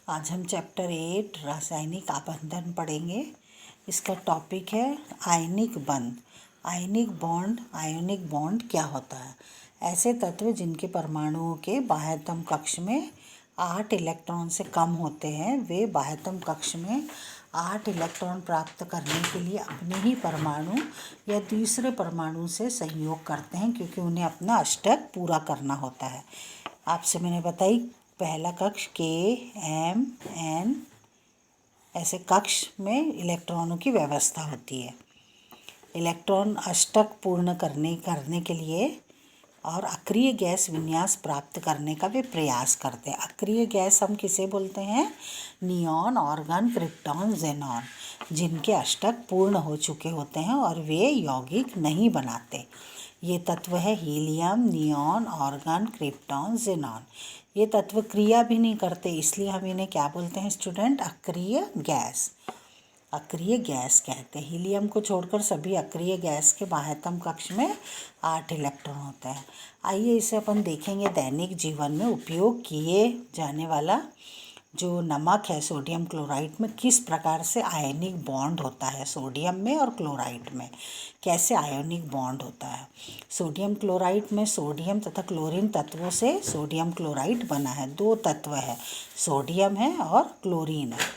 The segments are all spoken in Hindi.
आज हम चैप्टर 8 रासायनिक आबंधन पढ़ेंगे। इसका टॉपिक है आयनिक बंध। आयनिक बॉन्ड क्या होता है? ऐसे तत्व जिनके परमाणुओं के बाह्यतम कक्ष में 8 इलेक्ट्रॉन से कम होते हैं, वे बाह्यतम कक्ष में 8 इलेक्ट्रॉन प्राप्त करने के लिए अपने ही परमाणु या दूसरे परमाणु से सहयोग करते हैं, क्योंकि उन्हें अपना अष्टक पूरा करना होता है। आपसे मैंने बताई पहला कक्ष के, एम, एन, ऐसे कक्ष में इलेक्ट्रॉनों की व्यवस्था होती है। इलेक्ट्रॉन अष्टक पूर्ण करने के लिए और अक्रिय गैस विन्यास प्राप्त करने का वे प्रयास करते हैं। अक्रिय गैस हम किसे बोलते हैं? नियॉन, ऑर्गन, क्रिप्टॉन, ज़ेनॉन, जिनके अष्टक पूर्ण हो चुके होते हैं और वे यौगिक नहीं बनाते। ये तत्व है helium, neon, organ, krypton, xenon. ये तत्व क्रिया भी नहीं करते, इसलिए हम इन्हें क्या बोलते हैं स्टूडेंट? अक्रिय गैस। अक्रिय गैस कहते हैं। हीलियम को छोड़कर सभी अक्रिय गैस के बाह्यतम कक्ष में 8 इलेक्ट्रॉन होते हैं। आइए इसे अपन देखेंगे दैनिक जीवन में उपयोग किए जाने वाला जो नमक है सोडियम क्लोराइड में, किस प्रकार से आयनिक बॉन्ड होता है सोडियम में और क्लोराइड में, कैसे आयनिक बॉन्ड होता है। सोडियम क्लोराइड में सोडियम तथा क्लोरीन तत्वों से सोडियम क्लोराइड बना है। 2 तत्व है, सोडियम है और क्लोरीन है।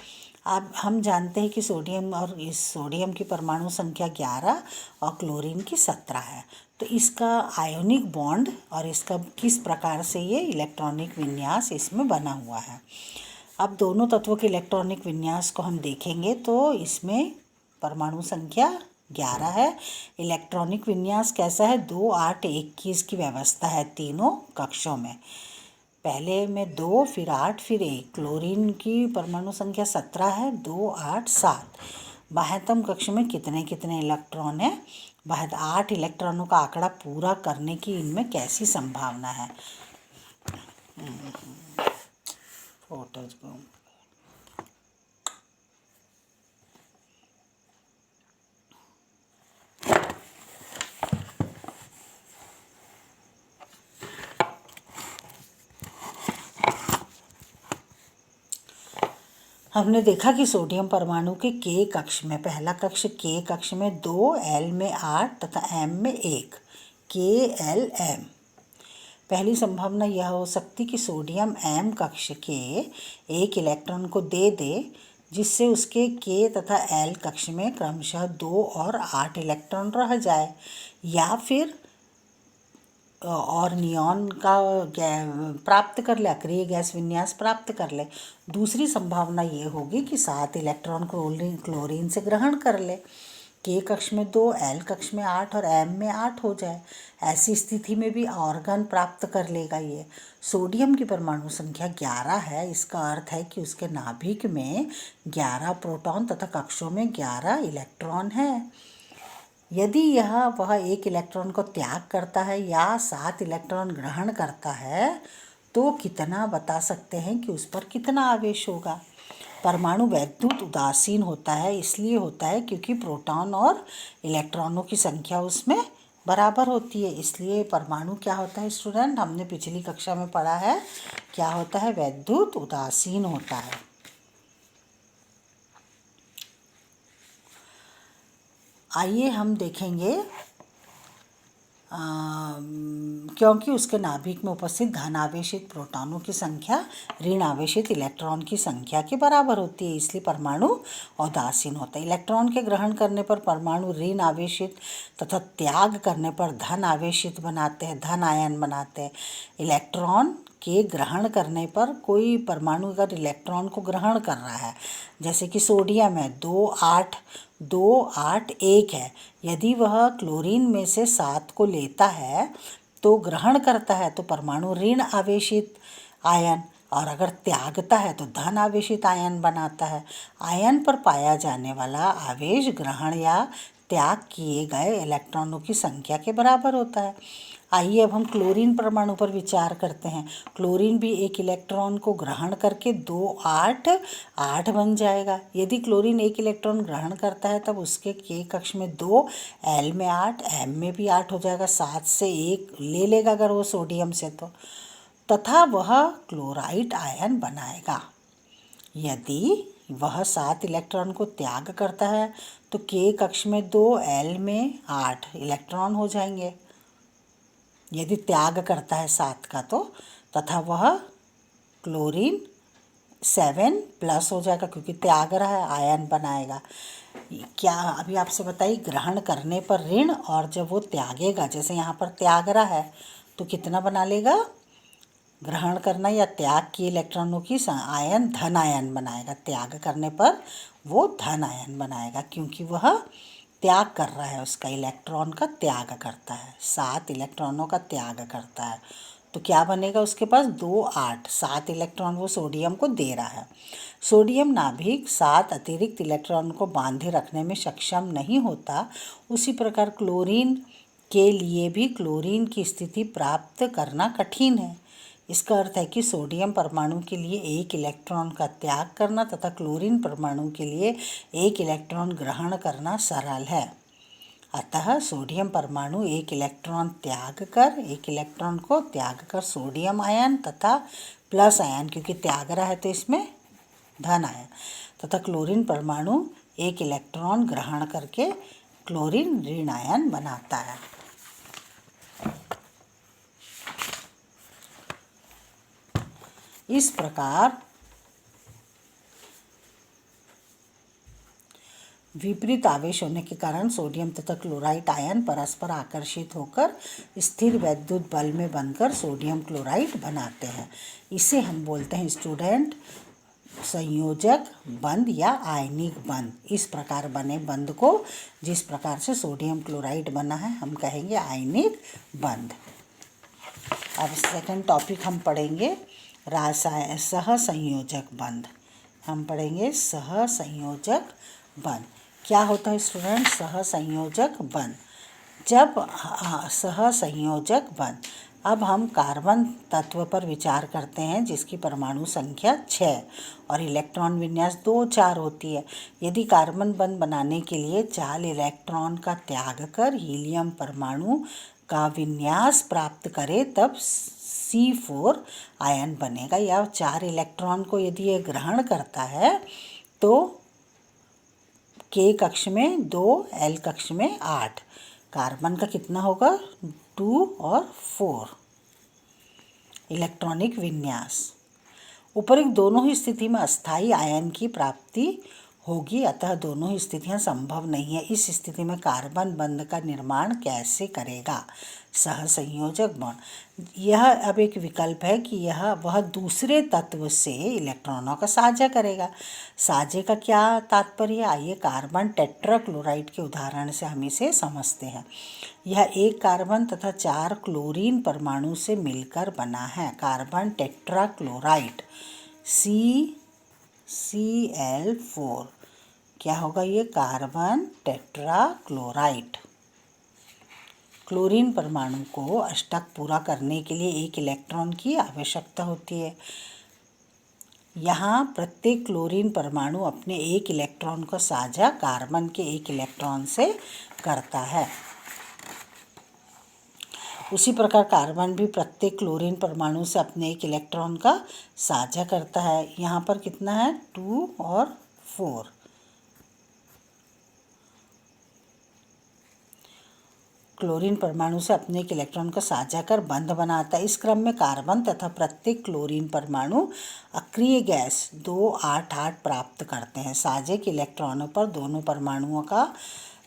अब हम जानते हैं कि सोडियम और इस सोडियम की परमाणु संख्या 11 और क्लोरीन की 17 है। तो इसका आयोनिक बॉन्ड और इसका किस प्रकार से ये इलेक्ट्रॉनिक विन्यास इसमें बना हुआ है। अब दोनों तत्वों के इलेक्ट्रॉनिक विन्यास को हम देखेंगे तो इसमें परमाणु संख्या 11 है। इलेक्ट्रॉनिक विन्यास कैसा है? 2, 8, 21 की व्यवस्था है तीनों कक्षों में। पहले में 2, फिर 8, फिर 1। क्लोरीन की परमाणु संख्या 17 है, 2, 8, 7। बाह्यतम कक्ष में कितने कितने इलेक्ट्रॉन है? 8 इलेक्ट्रॉनों का आंकड़ा पूरा करने की इनमें कैसी संभावना है? फोटोज को हमने देखा कि सोडियम परमाणु के के कक्ष में, पहला कक्ष के कक्ष में 2, एल में 8 तथा एम में 1, के, एल, एम। पहली संभावना यह हो सकती कि सोडियम एम कक्ष के एक इलेक्ट्रॉन को दे दे, जिससे उसके के तथा एल कक्ष में क्रमशः 2 और 8 इलेक्ट्रॉन रह जाए, या फिर और नियॉन का प्राप्त कर ले, अक्रिय गैस विन्यास प्राप्त कर ले। दूसरी संभावना ये होगी कि 7 इलेक्ट्रॉन क्लोरीन से ग्रहण कर ले, के कक्ष में 2, एल कक्ष में 8 और एम में 8 हो जाए। ऐसी स्थिति में भी ऑर्गन प्राप्त कर लेगा ये। सोडियम की परमाणु संख्या 11 है, इसका अर्थ है कि उसके नाभिक में 11 प्रोटॉन तथा कक्षों में 11 इलेक्ट्रॉन है। यदि वह 1 इलेक्ट्रॉन को त्याग करता है या 7 इलेक्ट्रॉन ग्रहण करता है, तो कितना बता सकते हैं कि उस पर कितना आवेश होगा? परमाणु वैद्युत उदासीन होता है, इसलिए होता है क्योंकि प्रोटॉन और इलेक्ट्रॉनों की संख्या उसमें बराबर होती है। इसलिए परमाणु क्या होता है स्टूडेंट? हमने पिछली कक्षा में पढ़ा है, क्या होता है? वैद्युत उदासीन होता है। आइए हम देखेंगे क्योंकि उसके नाभिक में उपस्थित धन आवेशित प्रोटॉनों की संख्या ऋण आवेशित इलेक्ट्रॉन की संख्या के बराबर होती है, इसलिए परमाणु उदासीन होता है। इलेक्ट्रॉन के ग्रहण करने पर परमाणु ऋण आवेशित तथा त्याग करने पर धन आवेशित बनाते हैं, धन आयन बनाते हैं। इलेक्ट्रॉन के ग्रहण करने पर कोई परमाणु अगर इलेक्ट्रॉन को ग्रहण कर रहा है, जैसे कि सोडियम है 2, 8, 2, 8, 1 है, यदि वह क्लोरीन में से 7 को लेता है तो ग्रहण करता है तो परमाणु ऋण आवेशित आयन, और अगर त्यागता है तो धन आवेशित आयन बनाता है। आयन पर पाया जाने वाला आवेश ग्रहण या त्याग किए गए इलेक्ट्रॉनों की संख्या के बराबर होता है। आइए अब हम क्लोरीन परमाणु पर विचार करते हैं। क्लोरीन भी 1 इलेक्ट्रॉन को ग्रहण करके 2, 8, 8 बन जाएगा। यदि क्लोरीन 1 इलेक्ट्रॉन ग्रहण करता है तब उसके के कक्ष में 2, एल में 8, एम में भी 8 हो जाएगा। 7 से 1 ले लेगा अगर वो सोडियम से, तो तथा वह क्लोराइड आयन बनाएगा। यदि वह 7 इलेक्ट्रॉन को त्याग करता है तो K कक्ष में 2, L में 8 इलेक्ट्रॉन हो जाएंगे। यदि त्याग करता है 7 का तो, तथा वह क्लोरीन 7+ हो जाएगा क्योंकि त्याग रहा है, आयन बनाएगा। क्या अभी आपसे बताइए, ग्रहण करने पर ऋण और जब वो त्यागेगा, जैसे यहाँ पर त्याग रहा है तो कितना बना लेगा, ग्रहण करना या त्याग किए इलेक्ट्रॉनों की आयन धन आयन बनाएगा। त्याग करने पर वो धन आयन बनाएगा क्योंकि वह त्याग कर रहा है, उसका इलेक्ट्रॉन का त्याग करता है, 7 इलेक्ट्रॉनों का त्याग करता है। तो क्या बनेगा उसके पास, 2, 8, 7 इलेक्ट्रॉन वो सोडियम को दे रहा है। सोडियम नाभिक 7 अतिरिक्त इलेक्ट्रॉन को बांधे रखने में सक्षम नहीं होता। उसी प्रकार क्लोरीन के लिए भी क्लोरीन की स्थिति प्राप्त करना कठिन है। इसका अर्थ है कि सोडियम परमाणु के लिए 1 इलेक्ट्रॉन का त्याग करना तथा क्लोरीन परमाणु के लिए 1 इलेक्ट्रॉन ग्रहण करना सरल है। अतः सोडियम परमाणु 1 इलेक्ट्रॉन को त्याग कर सोडियम आयन तथा प्लस आयन, क्योंकि त्याग रहा है तो इसमें धन आयन, तथा क्लोरीन परमाणु 1 इलेक्ट्रॉन ग्रहण करके क्लोरीन ऋण आयन बनाता है। इस प्रकार विपरीत आवेश होने के कारण सोडियम तथा क्लोराइड आयन परस्पर आकर्षित होकर स्थिर वैद्युत बल में बनकर सोडियम क्लोराइड बनाते हैं। इसे हम बोलते हैं स्टूडेंट संयोजक बंध या आयनिक बंध। इस प्रकार बने बंध को, जिस प्रकार से सोडियम क्लोराइड बना है, हम कहेंगे आयनिक बंध। अब सेकंड टॉपिक हम पढ़ेंगे सहसंयोजक बंध। हम पढ़ेंगे सहसंयोजक बंध। क्या होता है स्टूडेंट सहसंयोजक बंध? जब सहसंयोजक बंध, अब हम कार्बन तत्व पर विचार करते हैं जिसकी परमाणु संख्या 6 और इलेक्ट्रॉन विन्यास 2, 4 होती है। यदि कार्बन बंध बनाने के लिए 4 इलेक्ट्रॉन का त्याग कर हीलियम परमाणु का विन्यास प्राप्त करे तब C4 आयन बनेगा। या 4 इलेक्ट्रॉन को यदि ये ग्रहण करता है तो K कक्ष में 2, L कक्ष में 8, कार्बन का कितना होगा, 2 और 4 इलेक्ट्रॉनिक विन्यास। उपरोक्त दोनों ही स्थिति में अस्थायी आयन की प्राप्ति होगी, अतः दोनों ही स्थितियां संभव नहीं है। इस स्थिति में कार्बन बंध का निर्माण कैसे करेगा सहसंयोजक बॉन्ड? यह अब एक विकल्प है कि वह दूसरे तत्व से इलेक्ट्रॉनों का साझा करेगा। साझे का क्या तात्पर्य? आइए कार्बन टेट्राक्लोराइड के उदाहरण से हम इसे समझते हैं। यह 1 कार्बन तथा 4 क्लोरीन परमाणु से मिलकर बना है। कार्बन टेट्राक्लोराइड CCl4 क्या होगा, ये कार्बन टेट्राक्लोराइड। क्लोरीन परमाणु को अष्टक पूरा करने के लिए 1 इलेक्ट्रॉन की आवश्यकता होती है। यहाँ प्रत्येक क्लोरीन परमाणु अपने 1 इलेक्ट्रॉन को साझा कार्बन के 1 इलेक्ट्रॉन से करता है। उसी प्रकार कार्बन भी प्रत्येक क्लोरीन परमाणु से अपने 1 इलेक्ट्रॉन का साझा करता है। यहाँ पर कितना है, 2 और 4। क्लोरीन परमाणु से अपने 1 इलेक्ट्रॉन को साझा कर बंध बनाता है। इस क्रम में कार्बन तथा प्रत्येक क्लोरीन परमाणु अक्रिय गैस 288 प्राप्त करते हैं। साझे के इलेक्ट्रॉनों पर दोनों परमाणुओं का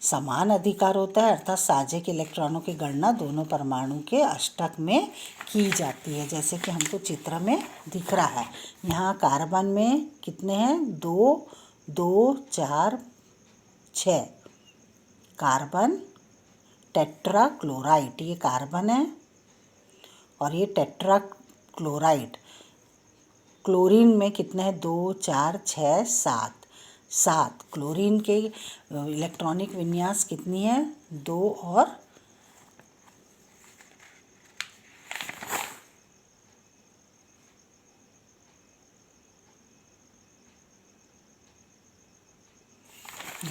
समान अधिकार होता है, अर्थात साझे के इलेक्ट्रॉनों की गणना दोनों परमाणु के अष्टक में की जाती है, जैसे कि हमको चित्र में दिख रहा है। यहाँ कार्बन में कितने हैं, 2, 2, 4, 6 कार्बन टेट्राक्लोराइड, ये कार्बन है और ये टेट्राक्लोराइड। क्लोरीन में कितने हैं, 2, 4, 6, 7 क्लोरीन के इलेक्ट्रॉनिक विन्यास कितनी है, 2 और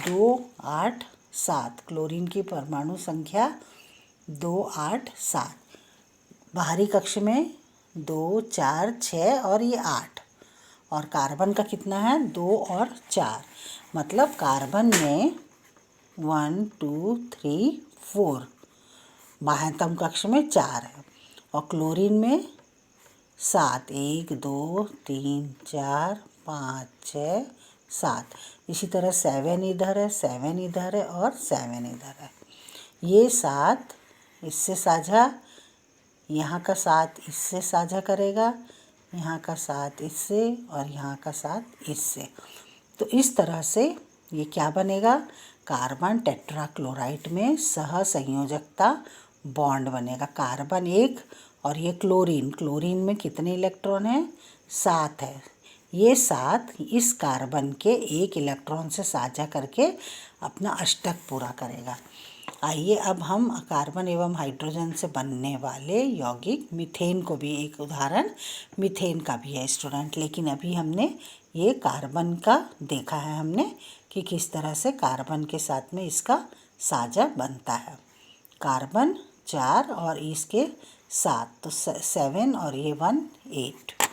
2, 8, 7 क्लोरीन की परमाणु संख्या 2, 8, 7। बाहरी कक्ष में 2, 4, 6 और ये 8 और कार्बन का कितना है 2 और 4, मतलब कार्बन में 1 2 3 4 बाह्यतम कक्ष में 4 है, और क्लोरीन में 7 1 2 3 4 5 6 7। इसी तरह 7 इधर है, 7 इधर है और 7 इधर है। ये 7 इससे साझा, यहाँ का 7 इससे साझा करेगा, यहाँ का 7 इससे और यहाँ का 7 इससे। तो इस तरह से ये क्या बनेगा, कार्बन टेट्राक्लोराइड में सहसंयोजकता बॉन्ड बनेगा। कार्बन 1 और ये क्लोरीन में कितने इलेक्ट्रॉन हैं 7 है। ये 7 इस कार्बन के 1 इलेक्ट्रॉन से साझा करके अपना अष्टक पूरा करेगा। आइए अब हम कार्बन एवं हाइड्रोजन से बनने वाले यौगिक मीथेन को भी, एक उदाहरण मीथेन का भी है स्टूडेंट, लेकिन अभी हमने ये कार्बन का देखा है हमने कि किस तरह से कार्बन के साथ में इसका साझा बनता है। कार्बन 4 और इसके 7, तो 7 और ये 1 8।